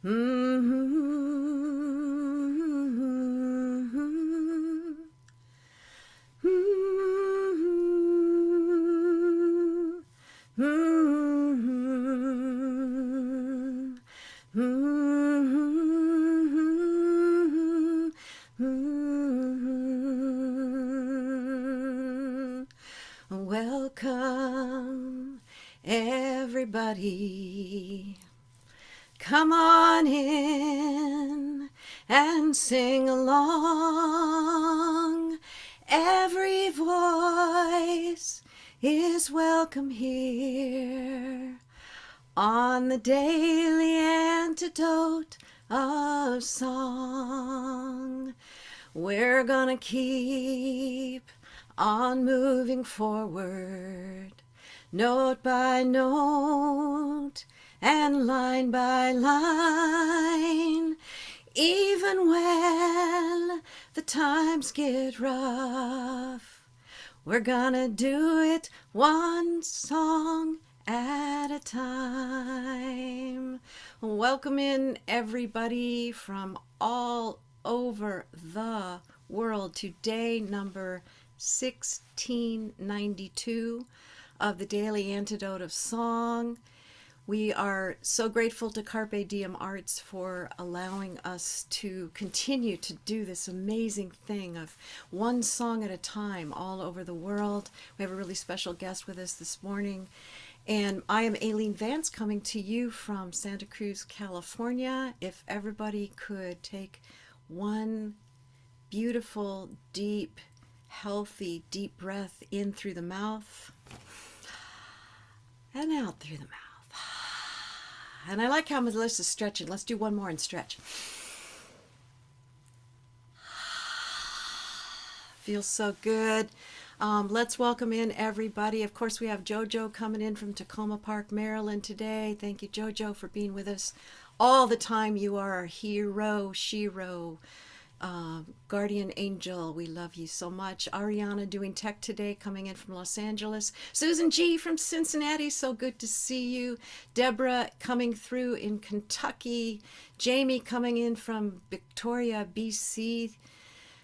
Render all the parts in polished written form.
Welcome, everybody. Come on in and sing along. Every voice is welcome here on the Daily Antidote of Song. We're gonna keep on moving forward, note by note and line by line, even when the times get rough. We're gonna do it one song at a time. Welcome in everybody from all over the world to day number 1692 of the Daily Antidote of Song. We are so grateful to Carpe Diem Arts for allowing us to continue to do this amazing thing of one song at a time all over the world. We have a really special guest with us this morning. And I am Aileen Vance coming to you from Santa Cruz, California. If everybody could take one beautiful, deep, healthy, deep breath in through the mouth and out through the mouth. And I like how Melissa's stretching. Let's do one more and stretch. Feels so good. Let's welcome in everybody. Of course, we have JoJo coming in from Tacoma Park, Maryland today. Thank you, JoJo, for being with us all the time. You are our hero, Shiro, guardian angel. We love you so much. Ariana doing tech today, coming in from Los Angeles. Susan G from Cincinnati, so good to see you. Deborah coming through in Kentucky. Jamie coming in from Victoria, BC.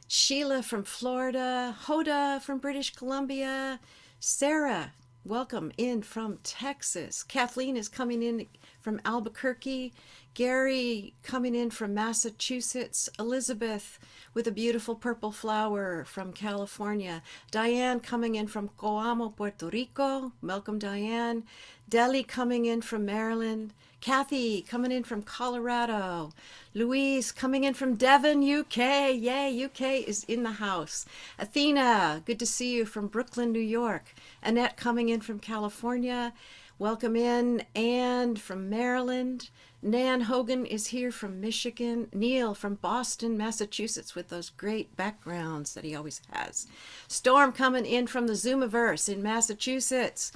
Sheila from Florida. Hoda from British Columbia. Sarah, welcome in from Texas. Kathleen is coming in from Albuquerque. Gary coming in from Massachusetts. Elizabeth with a beautiful purple flower from California. Diane coming in from Coamo, Puerto Rico. Welcome, Diane. Deli coming in from Maryland. Kathy coming in from Colorado. Louise coming in from Devon, UK. Yay, UK is in the house. Athena, good to see you from Brooklyn, New York. Annette coming in from California. Welcome in. Anne from Maryland. Nan Hogan is here from Michigan. Neil from Boston, Massachusetts, with those great backgrounds that he always has. Storm coming in from the Zoomiverse in Massachusetts.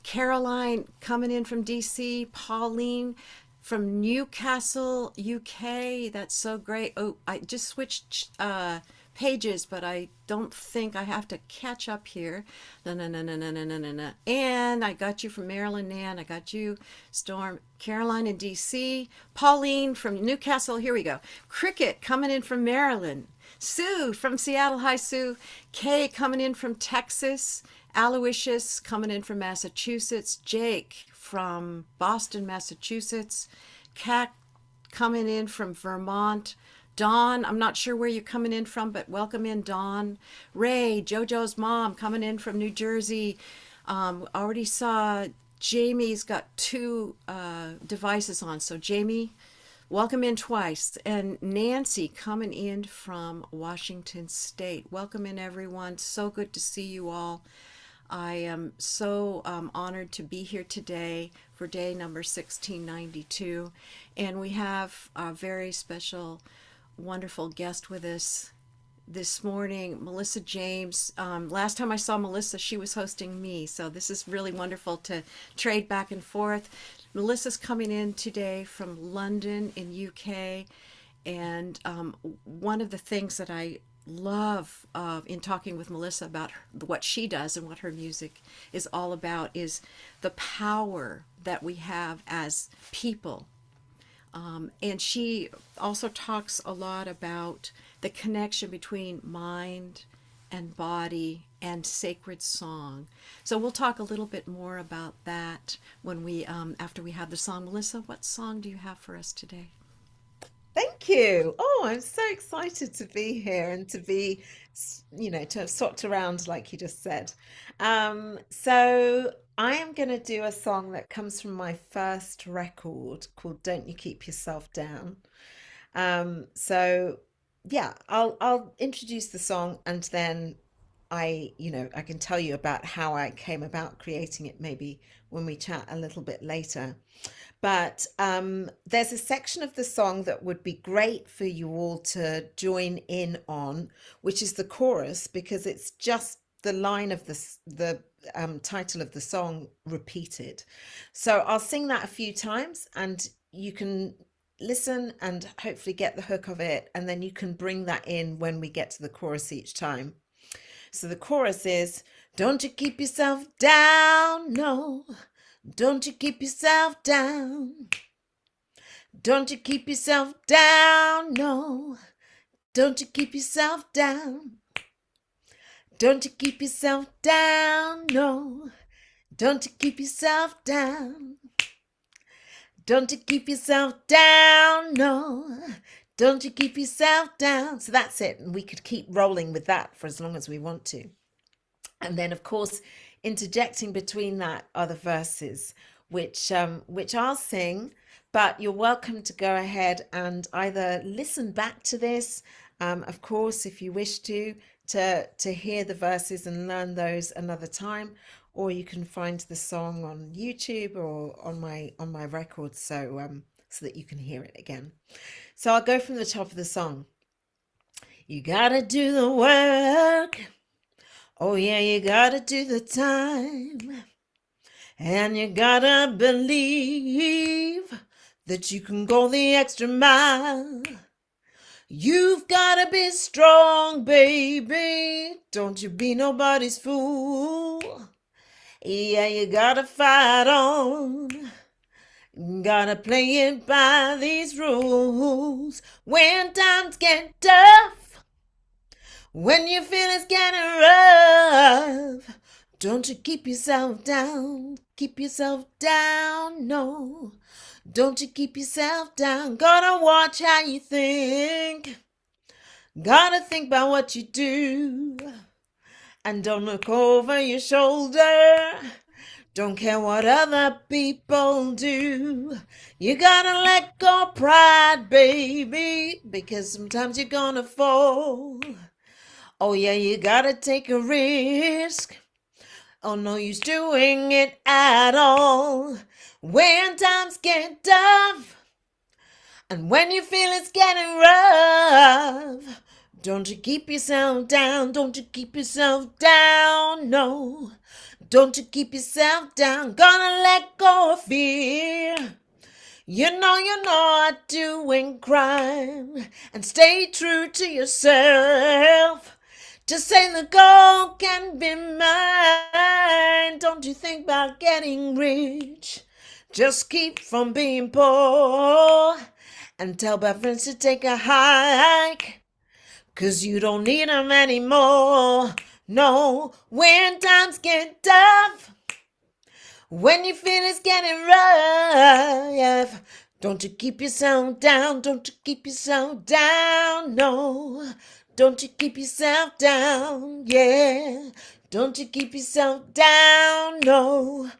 Caroline coming in from DC. Pauline from Newcastle, UK. That's so great. Oh, I just switched pages, but I don't think I have to catch up here. No. And I got you from Maryland, Nan. I got you, Storm. Caroline in DC. Pauline from Newcastle. Here we go. Cricket coming in from Maryland. Sue from Seattle. Hi, Sue. Kay coming in from Texas. Aloysius coming in from Massachusetts. Jake from Boston, Massachusetts. Kat coming in from Vermont. Dawn, I'm not sure where you're coming in from, but welcome in, Dawn. Ray, JoJo's mom, coming in from New Jersey. Already saw Jamie's got two devices on. So Jamie, welcome in twice. And Nancy coming in from Washington State. Welcome in, everyone. So good to see you all. I am so honored to be here today for day number 1692. And we have a very special, wonderful guest with us this morning, Melissa James. Last time I saw Melissa, she was hosting me. So this is really wonderful to trade back and forth. Melissa's coming in today from London in UK. And one of the things that I love in talking with Melissa about what she does and what her music is all about is the power that we have as people And she also talks a lot about the connection between mind and body and sacred song. So we'll talk a little bit more about that when we after we have the song. Melissa, what song do you have for us today? Thank you. Oh, I'm so excited to be here and to be, to have swapped around like you just said. So I am going to do a song that comes from my first record called Don't You Keep Yourself Down. So yeah, I'll introduce the song and then I can tell you about how I came about creating it maybe when we chat a little bit later. But there's a section of the song that would be great for you all to join in on, which is the chorus, because it's just the line of the title of the song repeated. So I'll sing that a few times, and you can listen and hopefully get the hook of it, and then you can bring that in when we get to the chorus each time. So the chorus is, don't you keep yourself down, no. Don't you keep yourself down. Don't you keep yourself down, no. Don't you keep yourself down. Don't you keep yourself down, no. Don't you keep yourself down. Don't you keep yourself down, no. Don't you keep yourself down. So that's it. And we could keep rolling with that for as long as we want to. And then, of course, interjecting between that are the verses, which I'll sing. But you're welcome to go ahead and either listen back to this, of course, if you wish to hear the verses and learn those another time, or you can find the song on YouTube or on my records, so that you can hear it again. So I'll go from the top of the song. You gotta do the work. Oh yeah, you gotta do the time. And you gotta believe that you can go the extra mile. You've gotta be strong, baby. Don't you be nobody's fool. Yeah, you gotta fight on. Gotta play it by these rules. When times get tough, when you feel it's getting rough, don't you keep yourself down. Keep yourself down, no. Don't you keep yourself down. Gotta watch how you think. Gotta think about what you do. And don't look over your shoulder. Don't care what other people do. You gotta let go of pride, baby, because sometimes you're gonna fall. Oh yeah, you gotta take a risk. Oh, no use doing it at all. When times get tough, and when you feel it's getting rough, don't you keep yourself down. Don't you keep yourself down, no. Don't you keep yourself down. Gonna let go of fear. You're not doing crime. And stay true to yourself. Just say the goal can be mine. Don't you think about getting rich. Just keep from being poor. And tell my friends to take a hike. 'Cause you don't need them anymore. No, when times get tough. When you feel it's getting rough, don't you keep yourself down. Don't you keep yourself down, no. Don't you keep yourself down, yeah. Don't you keep yourself down, no.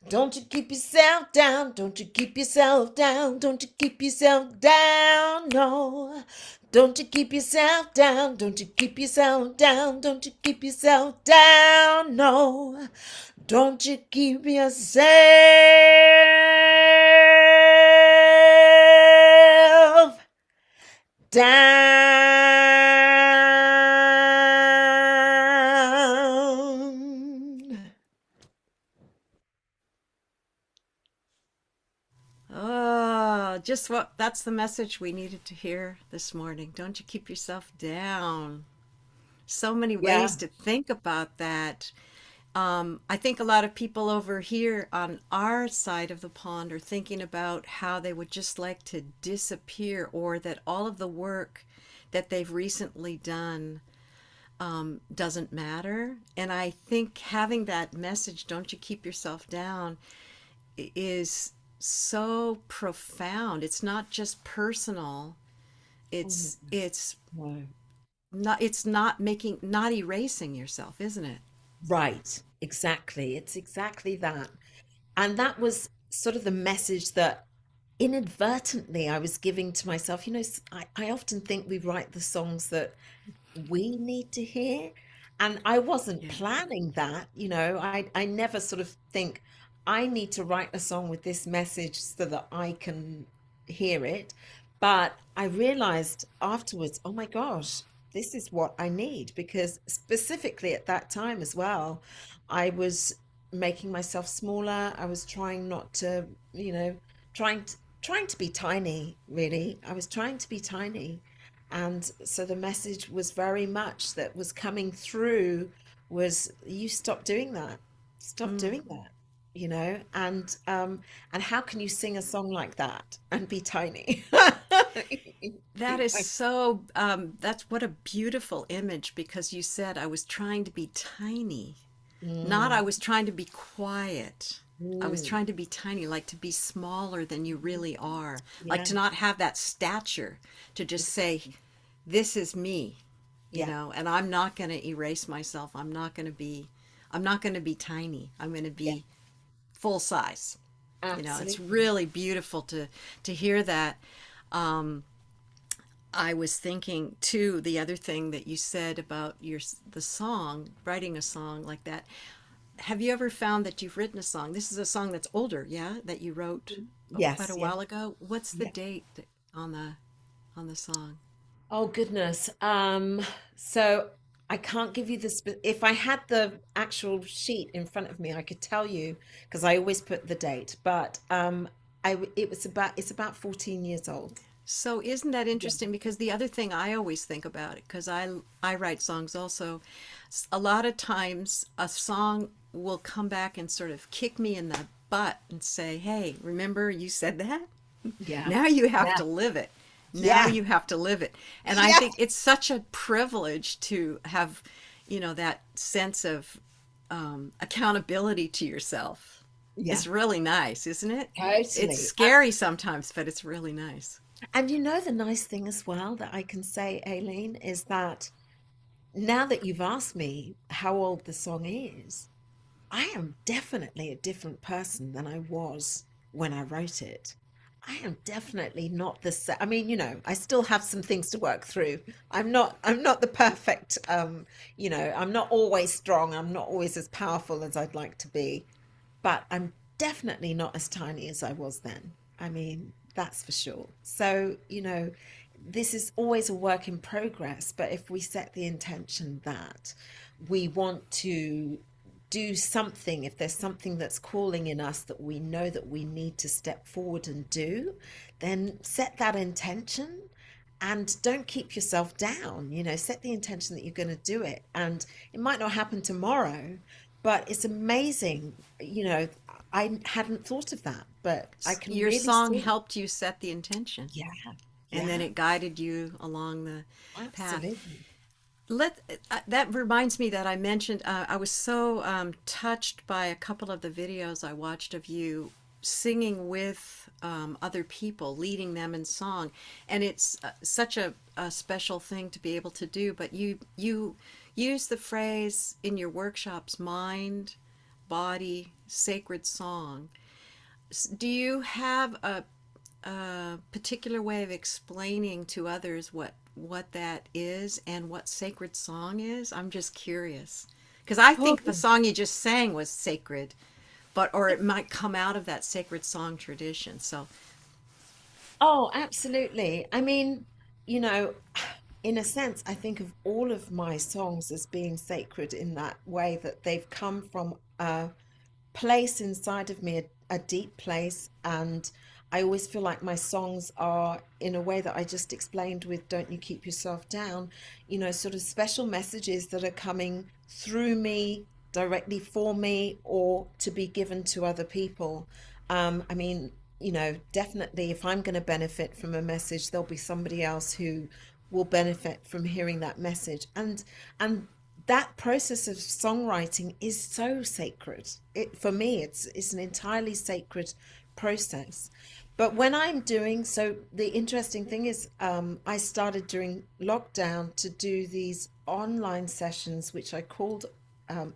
Don't you keep yourself down. Don't you keep yourself down. Don't you keep yourself down, no. Don't you keep yourself down. Don't you keep yourself down. Don't you keep yourself down, no. Don't you keep yourself down. Oh, just what that's the message we needed to hear this morning. Don't you keep yourself down. So many Yeah. ways to think about that. I think a lot of people over here on our side of the pond are thinking about how they would just like to disappear, or that all of the work that they've recently done doesn't matter. And I think having that message, don't you keep yourself down, is so profound. It's not just personal. Oh, It's no. not, it's not making, not erasing yourself, isn't it? Right, exactly. It's exactly that. And that was sort of the message that inadvertently I was giving to myself. I often think we write the songs that we need to hear. And I wasn't Yeah. planning that, I never sort of think I need to write a song with this message so that I can hear it. But I realized afterwards, oh my gosh, this is what I need, because specifically at that time as well, I was making myself smaller. I was trying not to, trying to be tiny, really. I was trying to be tiny. And so the message was very much that was coming through was you stop doing that. Stop Mm. doing that, and how can you sing a song like that and be tiny? That is so, that's what a beautiful image, because you said I was trying to be tiny, not I Mm, was trying to be quiet. I was mm, trying to be tiny, like to be smaller than you really are, like yeah, to not have that stature, to just say, exactly. this is me, Yeah, and I'm not going to erase myself. I'm not going to be tiny. I'm going to yeah, be full size. It's absolutely. really beautiful to hear that. Um, I was thinking too, the other thing that you said about the song, writing a song like that. Have you ever found that you've written a song? This is a song that's older, yeah, that you wrote quite Yes, a yeah, while ago. What's the yeah. date on the song? Oh goodness. So I can't give you if I had the actual sheet in front of me, I could tell you because I always put the date, but it's about 14 years old. So isn't that Yeah. interesting? Because the other thing I always think about it, because I write songs also, a lot of times a song will come back and sort of kick me in the butt and say, "Hey, remember you said that? Yeah. Now you have Yeah. to live it. Now Yeah. you have to live it." And I Yeah. think it's such a privilege to have, that sense of accountability to yourself. Yeah. It's really nice, isn't it? It's Totally. scary sometimes, but it's really nice. And the nice thing as well that I can say, Aileen, is that now that you've asked me how old the song is, I am definitely a different person than I was when I wrote it. I am definitely not the same. I mean, I still have some things to work through. I'm not the perfect I'm not always strong. I'm not always as powerful as I'd like to be, but I'm definitely not as tiny as I was then. I mean, that's for sure. So, this is always a work in progress, but if we set the intention that we want to do something, if there's something that's calling in us that we know that we need to step forward and do, then set that intention and don't keep yourself down. Set the intention that you're going to do it. And it might not happen tomorrow, but it's amazing. I hadn't thought of that, but I can Your really song see. helped you set the intention, Yeah, and then yeah, it guided you along the path. absolutely. That reminds me that I mentioned, I was so touched by a couple of the videos I watched of you singing with other people, leading them in song, and it's such a special thing to be able to do. But you use the phrase in your workshops, mind, body, sacred song. Do you have a particular way of explaining to others what that is and what sacred song is? I'm just curious, because I think the Oh, song you just sang was sacred, but or it might come out of that sacred song tradition. So, oh, absolutely. I mean, you know, in a sense, I think of all of my songs as being sacred in that way that they've come from a place inside of me, a deep place. And I always feel like my songs are, in a way that I just explained with Don't You Keep Yourself Down, sort of special messages that are coming through me directly for me or to be given to other people. I mean, definitely if I'm going to benefit from a message, there'll be somebody else who will benefit from hearing that message. And that process of songwriting is so sacred. For me, it's an entirely sacred process. But when I'm doing so, the interesting thing is, I started during lockdown to do these online sessions, which I called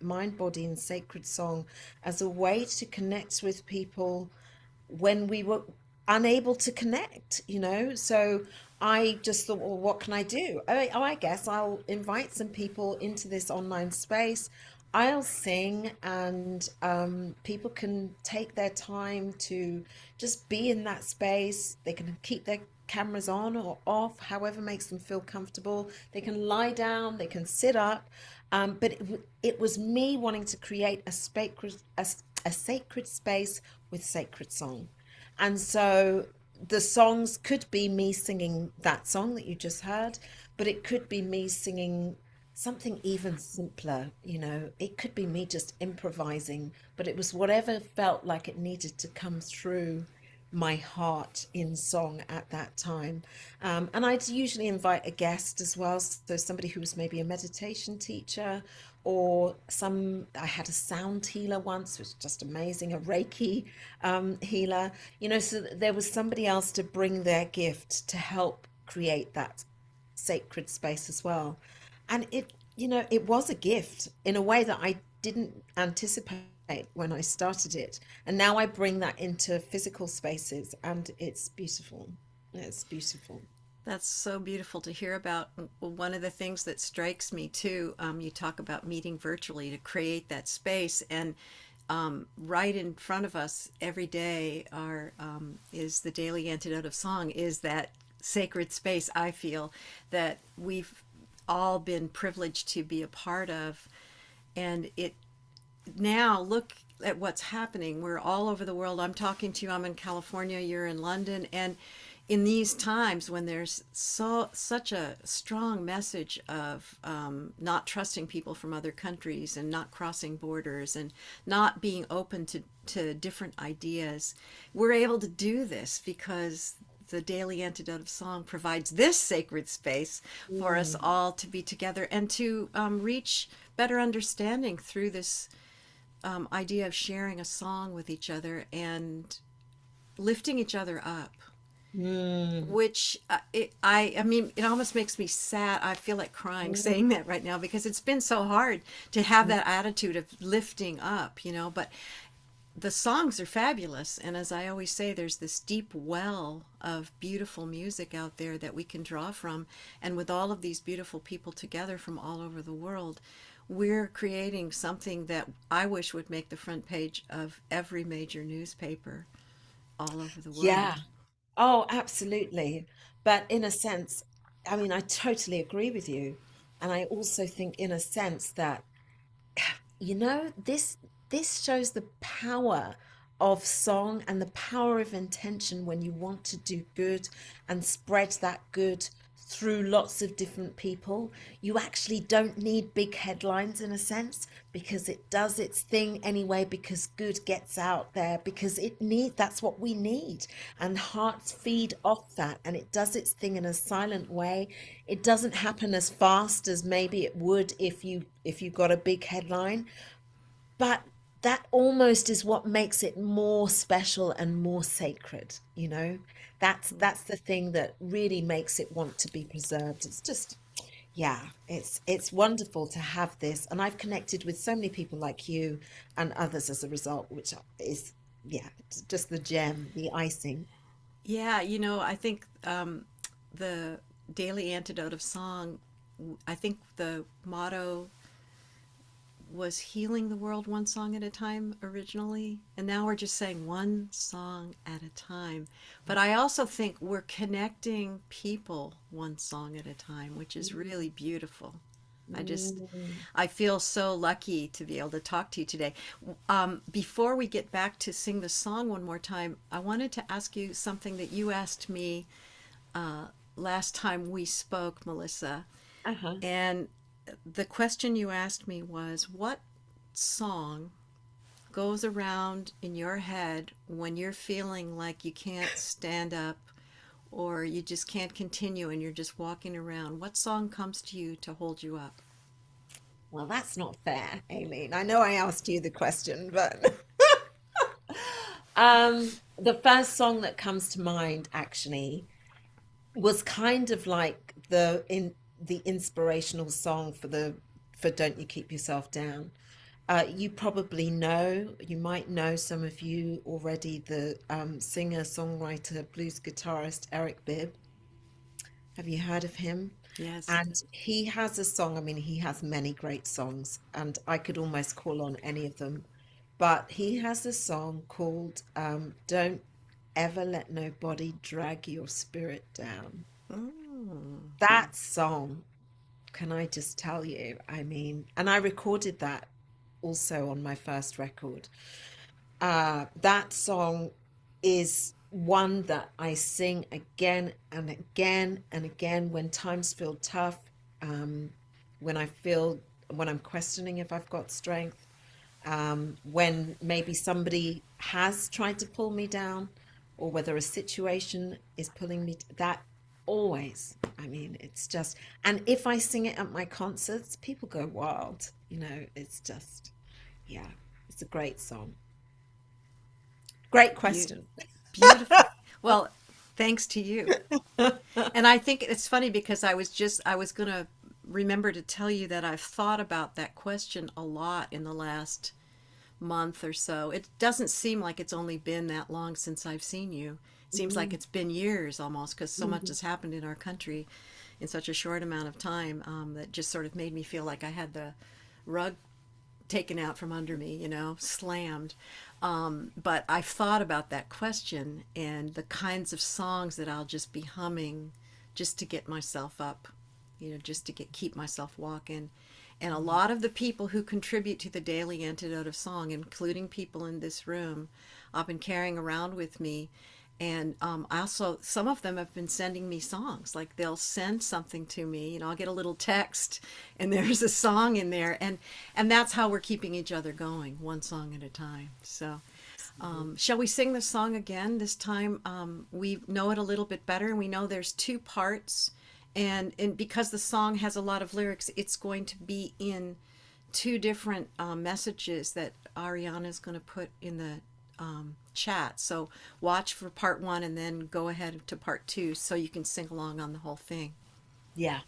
Mind, Body, and Sacred Song, as a way to connect with people when we were unable to connect, So I just thought, well, what can I do? I guess I'll invite some people into this online space. I'll sing, and people can take their time to just be in that space. They can keep their cameras on or off, however makes them feel comfortable. They can lie down, they can sit up. But it was me wanting to create a sacred space with sacred song. And so the songs could be me singing that song that you just heard, but it could be me singing something even simpler, It could be me just improvising, but it was whatever felt like it needed to come through my heart in song at that time. And I'd usually invite a guest as well, so somebody who was maybe a meditation teacher, or I had a sound healer once, which was just amazing, a Reiki healer, so that there was somebody else to bring their gift to help create that sacred space as well. And it was a gift in a way that I didn't anticipate when I started it. And now I bring that into physical spaces, and it's beautiful. It's beautiful. That's so beautiful to hear about. One of the things that strikes me too, you talk about meeting virtually to create that space, and right in front of us every day is the Daily Antidote of Song, is that sacred space. I feel that we've all been privileged to be a part of, and it now look at what's happening. We're all over the world. I'm talking to you. I'm in California. You're in London, and in these times when there's such a strong message of not trusting people from other countries and not crossing borders and not being open to different ideas, we're able to do this because the Daily Antidote of Song provides this sacred space for us Mm. all to be together and to reach better understanding through this idea of sharing a song with each other and lifting each other up, Mm. which I mean, it almost makes me sad. I feel like crying Mm. saying that right now because it's been so hard to have that attitude of lifting up, but the songs are fabulous, and as I always say, there's this deep well of beautiful music out there that we can draw from, and with all of these beautiful people together from all over the world, we're creating something that I wish would make the front page of every major newspaper all over the Yeah. world. Oh, absolutely. But in a sense, I mean, I totally agree with you. And I also think, in a sense, that this shows the power of song and the power of intention when you want to do good and spread that good through lots of different people. You actually don't need big headlines, in a sense, because it does its thing anyway, because good gets out there, because that's what we need, and hearts feed off that, and it does its thing in a silent way. It doesn't happen as fast as maybe it would if you got a big headline, but that almost is what makes it more special and more sacred, That's the thing that really makes it want to be preserved. It's just, yeah, it's wonderful to have this. And I've connected with so many people like you and others as a result, which is, yeah, it's just the gem, the icing. Yeah, I think the Daily Antidote of Song, I think the motto was healing the world one song at a time originally, and now we're just saying one song at a time. But I also think we're connecting people one song at a time, which is really beautiful. I just, Mm. I feel so lucky to be able to talk to you today. Before we get back to sing the song one more time, I wanted to ask you something that you asked me last time we spoke, Melissa. Uh-huh. And the question you asked me was, what song goes around in your head when you're feeling like you can't stand up or you just can't continue and you're just walking around? What song comes to you to hold you up? Well, that's not fair, Aileen. I know I asked you the question, but the first song that comes to mind actually was kind of like the inspirational song for Don't You Keep Yourself Down. You probably know, you might know some of you already, the singer, songwriter, blues guitarist Eric Bibb. Have you heard of him? Yes. And he has a song, I mean, he has many great songs, and I could almost call on any of them. But he has a song called Don't Ever Let Nobody Drag Your Spirit Down. Mm. That song, can I just tell you? I mean, and I recorded that also on my first record. That song is one that I sing again and again and again when times feel tough, um, when I feel, when I'm questioning if I've got strength, when maybe somebody has tried to pull me down, or whether a situation is pulling me, that always, I mean, it's just, and if I sing it at my concerts, people go wild, it's just, yeah, it's a great song. Great Be- question. Beautiful. Well, thanks to you. And I think it's funny because I was going to remember to tell you that I've thought about that question a lot in the last month or so. It doesn't seem like it's only been that long since I've seen you. It seems like Mhm, it's been years almost because so much mhm. has happened in our country in such a short amount of time, that just sort of made me feel like I had the rug taken out from under me, slammed. But I've thought about that question and the kinds of songs that I'll just be humming just to get myself up, just to keep myself walking. And a lot of the people who contribute to the Daily Antidote of Song, including people in this room, I've been carrying around with me. And also, some of them have been sending me songs. Like they'll send something to me, I'll get a little text, and there's a song in there, and that's how we're keeping each other going, one song at a time. So, shall we sing the song again? This time, we know it a little bit better, and we know there's two parts, and because the song has a lot of lyrics, it's going to be in two different messages that Ariana's going to put in the chat. So watch for part one and then go ahead to part two so you can sing along on the whole thing. Yeah,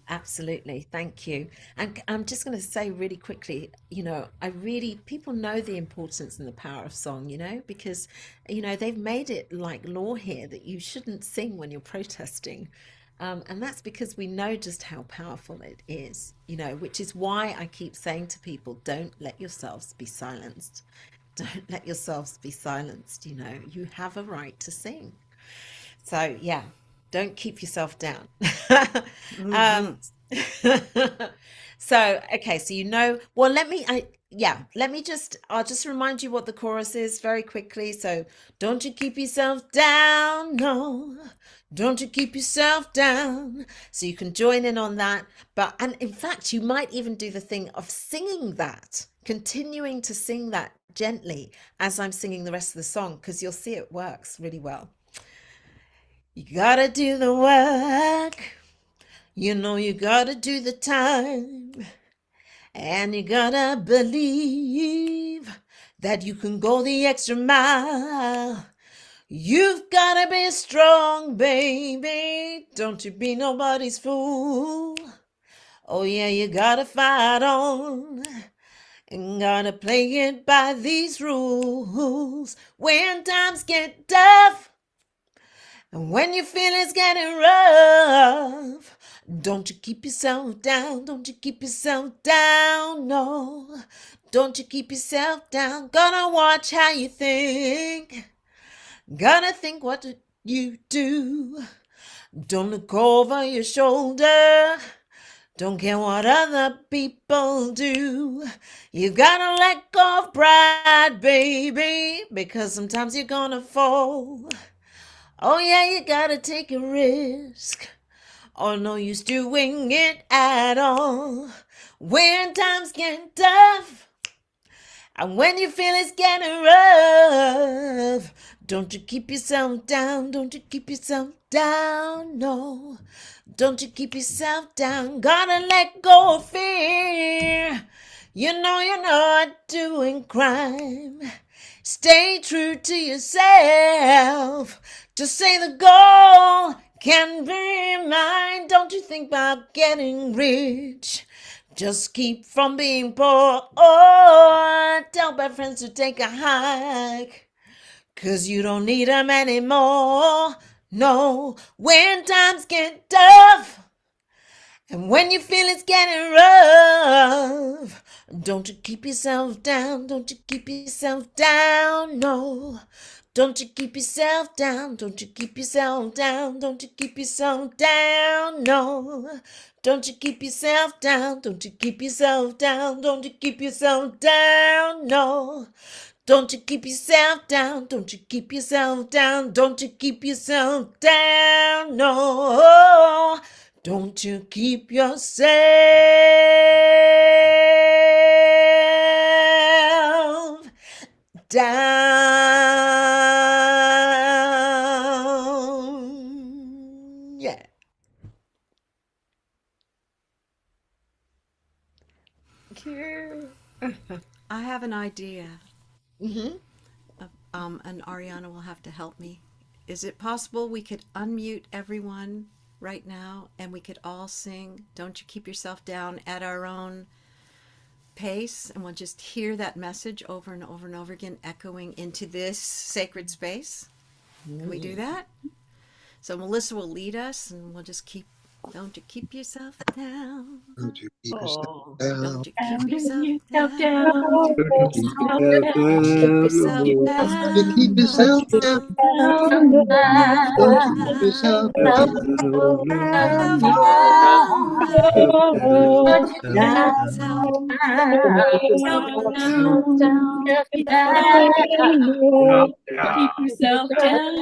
absolutely. Thank you. And I'm just going to say really quickly, I really, people know the importance and the power of song, because, they've made it like law here that you shouldn't sing when you're protesting. And that's because we know just how powerful it is, which is why I keep saying to people, don't let yourselves be silenced. Don't let yourselves be silenced. You have a right to sing. So, yeah, don't keep yourself down. Mm-hmm. um, so, okay, so well, let me I'll just remind you what the chorus is very quickly. So, don't you keep yourself down, no, don't you keep yourself down. So you can join in on that. And in fact, you might even do the thing of singing that, continuing to sing that gently as I'm singing the rest of the song, because you'll see it works really well. You gotta do the work, you gotta do the time, and you gotta believe that you can go the extra mile. You've gotta be strong, baby. Don't you be nobody's fool. Oh, yeah, you gotta fight on and gotta play it by these rules. When times get tough, and when you feel it's getting rough, don't you keep yourself down, don't you keep yourself down, no. Don't you keep yourself down, gonna watch how you think, gonna think what you do. Don't look over your shoulder, don't care what other people do. You gotta let go of pride, baby, because sometimes you're gonna fall. Oh, yeah, you gotta take a risk. Oh, no use doing it at all. When times get tough, And when you feel it's getting rough, don't you keep yourself down, don't you keep yourself down, no. Don't you keep yourself down, gotta let go of fear. You know you're not doing crime. Stay true to yourself. Just say the goal can be mine. Don't you think about getting rich. Just keep from being poor. Oh, tell bad friends to take a hike. 'Cause you don't need them anymore. No, when times get tough. And when you feel it's getting rough, don't you keep yourself down, don't you keep yourself down, no. Don't you keep yourself down, don't you keep yourself down, don't you keep yourself down, no. Don't you keep yourself down, don't you keep yourself down, don't you keep yourself down, no. Don't you keep yourself down, don't you keep yourself down, don't you keep yourself down, no. Don't you keep yourself down. Yeah. Thank you. I have an idea, Mm-hmm. and Ariana will have to help me. Is it possible we could unmute everyone right now and we could all sing Don't You Keep Yourself Down at our own pace, and we'll just hear that message over and over and over again echoing into this sacred space? Can we do that? So Melissa will lead us and we'll just keep Don't you keep yourself down. Don't you keep yourself Oh. down. Don't you keep Keep yourself yourself down. down, keep Don't you keep yourself yourself Keep down, yourself keep down. yourself You keep yourself down. down. down, Don't you keep Down. yourself down. No, Yourself no. down. Down, Keep down, down, yourself down. down. down, keep yourself Down. down, Down. Keep yourself Down.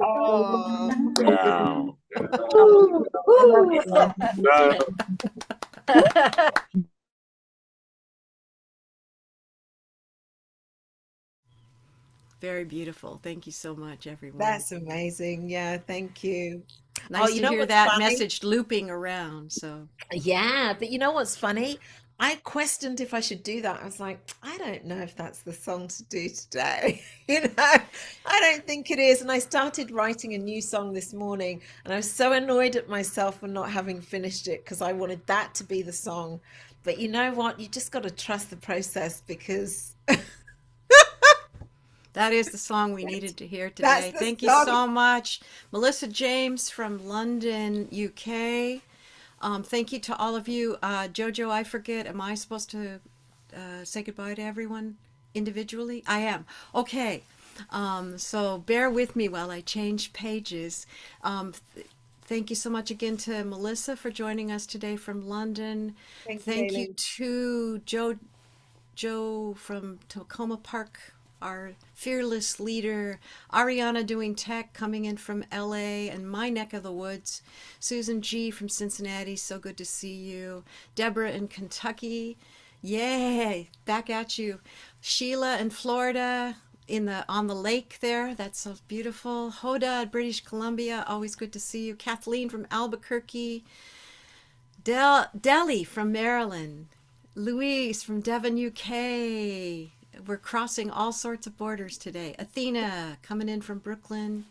Oh. Very beautiful. Thank you so much, everyone. That's amazing. Yeah, thank you. Oh, Nice you to know hear what's that funny? message looping around. So, Yeah, but you know what's funny? I questioned if I should do that. I was like, I don't know if that's the song to do today. I don't think it is. And I started writing a new song this morning, and I was so annoyed at myself for not having finished it because I wanted that to be the song. But you know what? You just got to trust the process because that is the song we needed to hear that's today. the Thank you song. so much. Melissa James from London, UK. Thank you to all of you. Jojo, I forget, am I supposed to say goodbye to everyone individually? I am. Okay. So bear with me while I change pages. Thank you so much again to Melissa for joining us today from London. Thank you, Thank you Aileen. to Joe from Tacoma Park, our fearless leader, Ariana doing tech coming in from LA and my neck of the woods, Susan G from Cincinnati, so good to see you, Deborah in Kentucky, yay, back at you, Sheila in Florida, on the lake there, that's so beautiful, Hoda, British Columbia, always good to see you, Kathleen from Albuquerque, Delhi from Maryland, Louise from Devon, UK. We're crossing all sorts of borders today. Athena coming in from Brooklyn,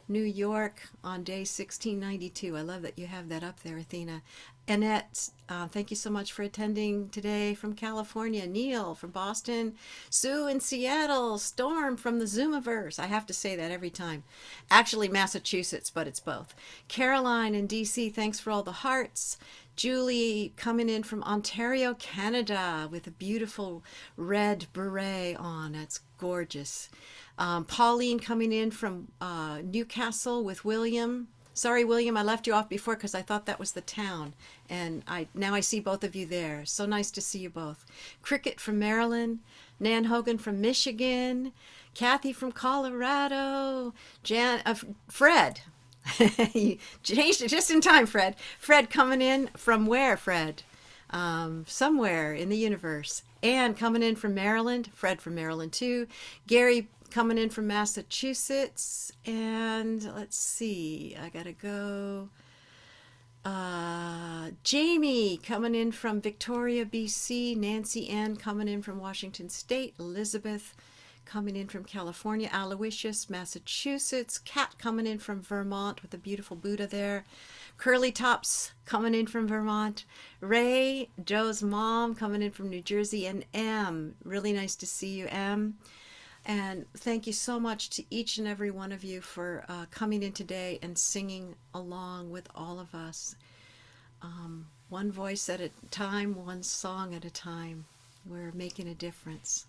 New York on day 1692. I love that you have that up there, Athena. Annette, thank you so much for attending today from California. Neil from Boston. Sue in Seattle. Storm from the Zoomiverse. I have to say that every time. Actually, Massachusetts, but it's both. Caroline in DC, thanks for all the hearts. Julie coming in from Ontario, Canada with a beautiful red beret on. That's gorgeous. Pauline coming in from Newcastle with William. Sorry, William, I left you off before because I thought that was the town. And now I see both of you there. So nice to see you both. Cricket from Maryland. Nan Hogan from Michigan. Kathy from Colorado. Fred. You changed it just in time, Fred. Fred coming in from where, Fred? Somewhere in the universe. Anne coming in from Maryland. Fred from Maryland too. Gary coming in from Massachusetts. And let's see, I gotta go. Jamie coming in from Victoria, BC. Nancy Ann coming in from Washington State. Elizabeth coming in from California. Aloysius, Massachusetts. Kat coming in from Vermont with a beautiful Buddha there. Curly Tops coming in from Vermont. Ray, Joe's mom, coming in from New Jersey. And M, really nice to see you, M. And thank you so much to each and every one of you for coming in today and singing along with all of us. One voice at a time, one song at a time. We're making a difference.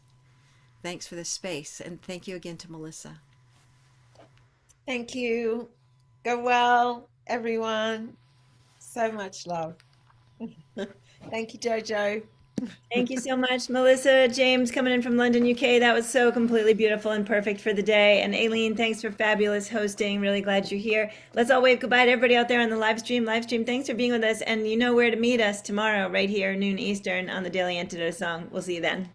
Thanks for this space. And thank you again to Melissa. Thank you. Go well, everyone. So much love. Thank you, Jojo. Thank you so much, Melissa. James coming in from London, UK. That was so completely beautiful and perfect for the day. And Aileen, thanks for fabulous hosting. Really glad you're here. Let's all wave goodbye to everybody out there on the live stream. Thanks for being with us. And you know where to meet us tomorrow, right here, noon Eastern, on the Daily Antidote of Song. We'll see you then.